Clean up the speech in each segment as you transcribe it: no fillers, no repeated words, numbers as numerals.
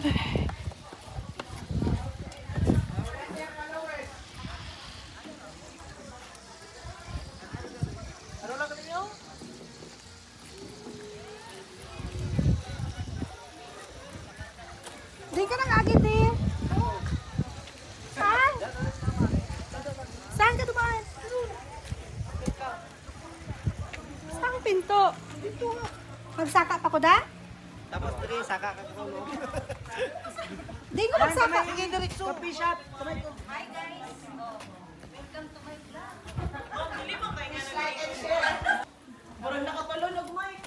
Di ka nang agit eh. Saan? Saan ka dumaan? Saan pinto? Pinto. Magsaka pa ko da? Tapos dali, saka ka ko. Di ko magsaka. Sige, diretso. Coffee shop. Hi guys. Welcome to my vlog. Murang nakapalunod, Mike.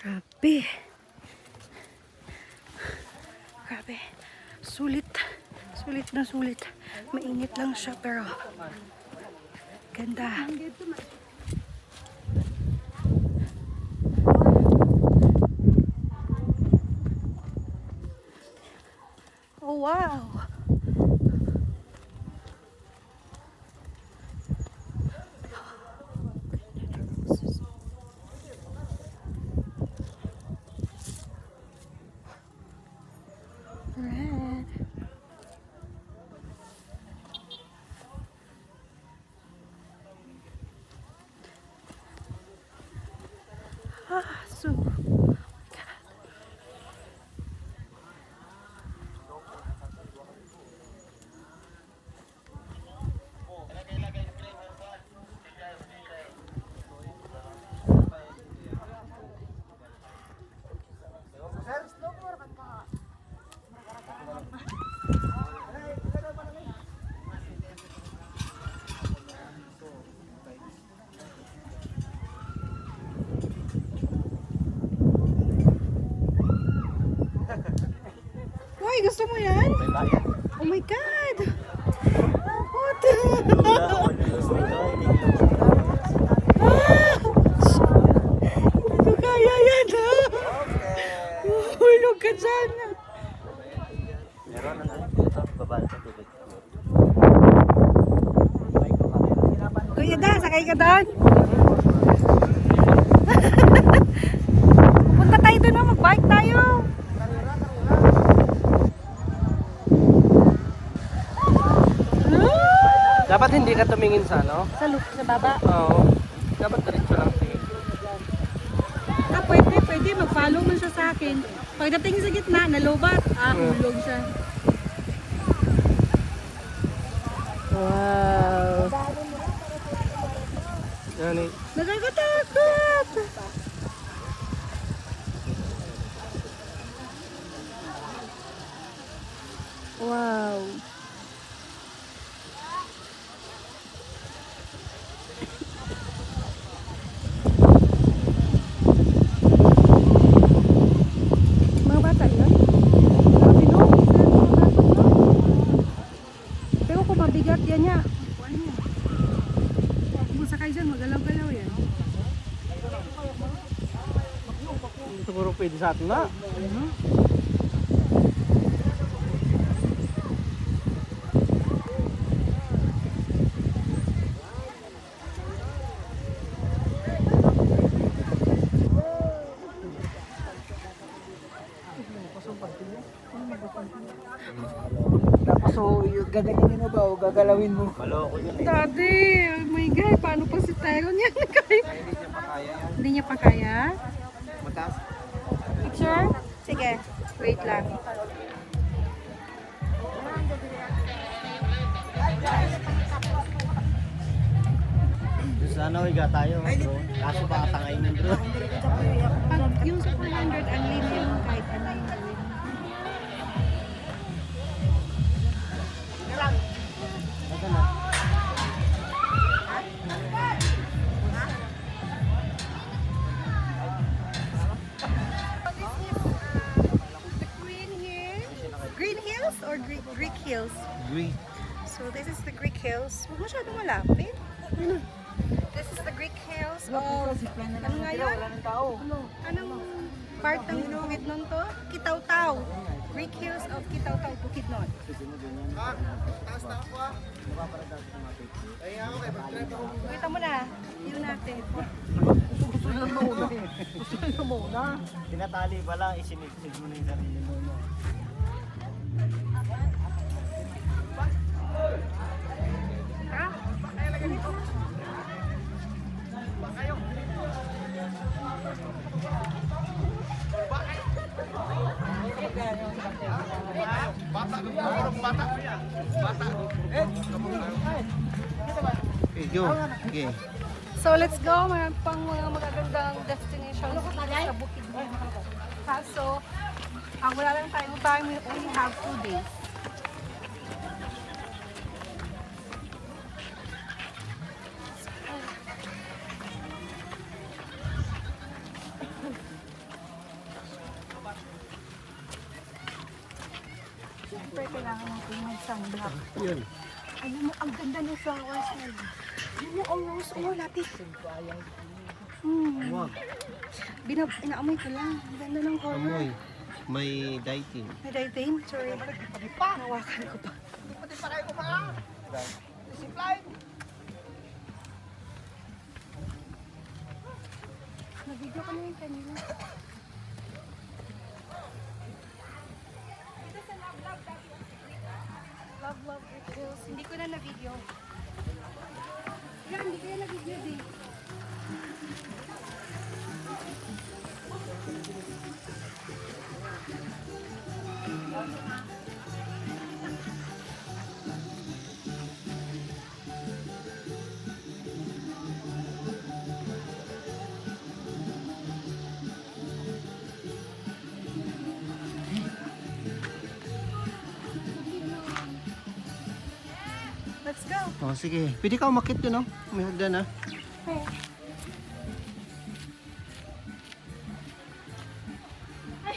Grabe. Grabe. Sulit. Sulit na sulit. Mainit lang siya pero ganda. Oh wow. Red. So Uy, gusto mo yan? Oh my God! What? Hindi ko kaya yan, ha? Hulog ka dyan. Meron na dito, babaan sa tubig. Kuya da, sakay ka doon. Punta tayo doon, no? Mag-bike tayo. Dapat hindi ka tumingin sa ano? Sa baba. Oo. Dapat diretso lang. Ah, pwede. Mag-follow man siya sa akin. Pagdating sa gitna, nalobat. Ah, hulog siya. Wow. Yan eh. Nakakatakot! Wow. Mga bata yun? Grabe no? Pero kung mabigat yan niya, kuhaan niya. Kung sakay dyan, magalaw-galaw yan. Siguro pwede sa atin na. Tapos so, gagalawin mo ba o gagalawin mo? Maloko yun eh. Daddy, oh my God, paano pa si Tyron yan? Hindi niya pa kaya yan. Hindi niya pa kaya? Mataas. Picture? Sige, wait lang. Sana higa tayo, bro. Kaso baka tangayin yung bro. Pag yung sa 400, unlimited kahit ano yung gawin. Green Hills or Greek Hills? Green. So this is the Greek Hills. Huwag masyadong malapit. This is the Greek Hills of... Ano nga yun? Anong part ng bukid nun to? Kitaw-taw. Greek Hills of Kitaw-Taw, Bukidnon. Kita mo na. View natin. Tinatali pa lang, isinipsid mo na yung sarili mo. Video. Okay. So let's go. Mayroon pang mga magagandang destinations sa Bukidnon. Kaso, wala lang tayong time. We only have 2 days. Siyempre, kailangan natin mag-sunblock. Yun. Alam mo, ang ganda ng flowers na yun. Alam mo, ang rose oil, ate. Wag. Inaamoy ko lang. Ang ganda ng color. Amoy. May dieting. May diatain? Sorry. Nawakan ko pa. Nabigyo ko na yung kanina. Ito sa Love Hills. Hindi ko na na-video. Yan, hindi ko na na-video din. Let's go. Oh, sige. Pwede ka umakit yun, no? May hagdan, ha? Hey. Ay.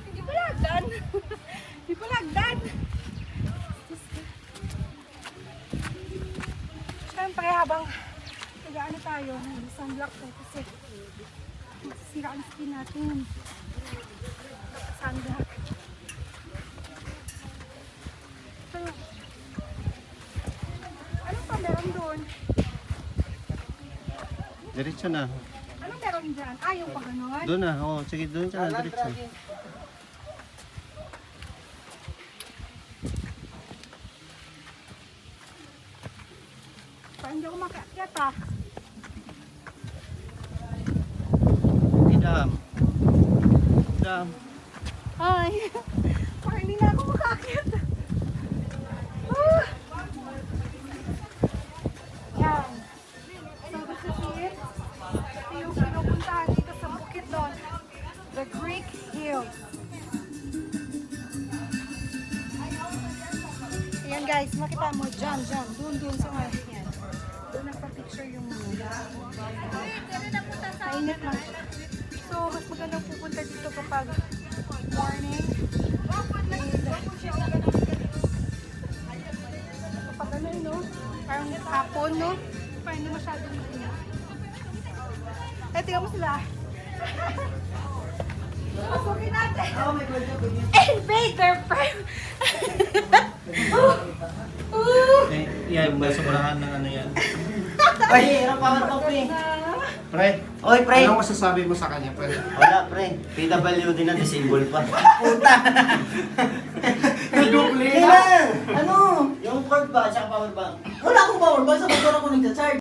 Hindi pala hagdan. Hindi pala hagdan. Siyempre habang nag-ano tayo, sunblock tayo kasi sira ang skin natin. Sunblock. So, ano pa meron doon? Diretso na. Anong meron dyan? Yung pa ganon? Doon na. Oh, sige, doon ka na. Diretso. Parang hindi ako makaakyat ah. Dam. Dam. Ay, parang hindi na ako makaakyat. Ah. Yan. So this is it. Ito yung pinupuntahan dito sa Bukidnon. The Greek Hills. Ayan guys, makita mo dyan, dun sa mga yan. Doon nagpa-picture yung mga. Mainit lang. So, mas magandang pupunta dito kapag morning. Kapag ano no? Parang hapon, no? Parang hindi masyadong mainit. Eh, tingnan mo sila. Pasukin natin. Invade their prime. Yan, masumurahan ng ano yan. Ay, hirap ako ito, pre. Pre, Oy, pre. anong masasabi mo sa kanya, pre? Wala, pre. PWD na disable pa. Puta. Double Kailan? Ano? Yung cord ba, tsaka power bank? Wala akong power bank sa motor ako nagsa-charge.